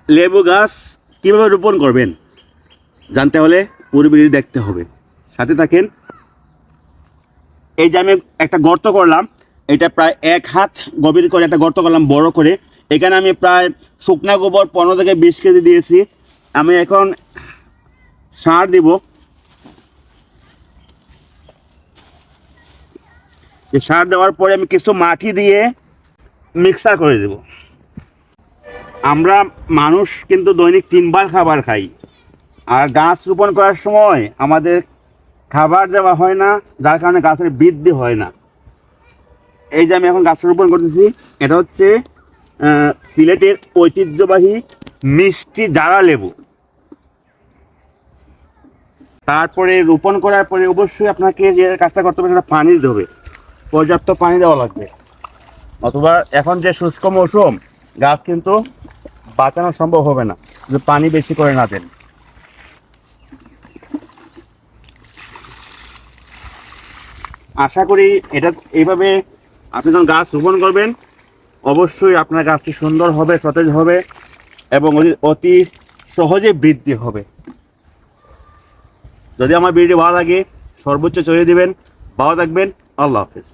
লেবু গাছ কীভাবে রোপণ করবেন জানতে হলে পুরো ভিডিও দেখতে হবে, সাথে থাকেন। এই যে আমি একটা গর্ত করলাম, এটা প্রায় 1 হাত গভীর করে একটা গর্ত করলাম বড় করে। এখানে আমি প্রায় শুকনা গোবর 15 থেকে 20 কেজি দিয়েছি। আমি এখন সার দিব। এই সার দেওয়ার পরে আমি কিছু মাটি দিয়ে মিক্সার করে দেব। আমরা মানুষ কিন্তু দৈনিক 3 বার খাবার খাই, আর গাছ রোপণ করার সময় আমাদের খাবার দেওয়া হয় না, যার কারণে গাছের বৃদ্ধি হয় না। এই যে আমি এখন গাছ রোপণ করতেছি, এটা হচ্ছে সিলেটের ঐতিহ্যবাহী মিষ্টি জারা লেবু। তারপরে রোপণ করার পরে অবশ্যই আপনাকে যে কাজটা করতে হবে সেটা পানি দিতে হবে, পর্যাপ্ত পানি দেওয়া লাগবে। অথবা এখন যে শুষ্ক মৌসুম, গাছ কিন্তু বাঁচানো সম্ভব হবে না যদি পানি বেশি করে না দেন। আশা করি এটা এইভাবে আপনি যখন গাছ রোপণ করবেন অবশ্যই আপনার গাছটি সুন্দর হবে, সতেজ হবে এবং অতি সহজে বৃদ্ধি হবে। যদি আমার ভিডিও ভালো লাগে সর্বোচ্চ ছড়িয়ে দিবেন। ভালো থাকবেন। আল্লাহ হাফেজ।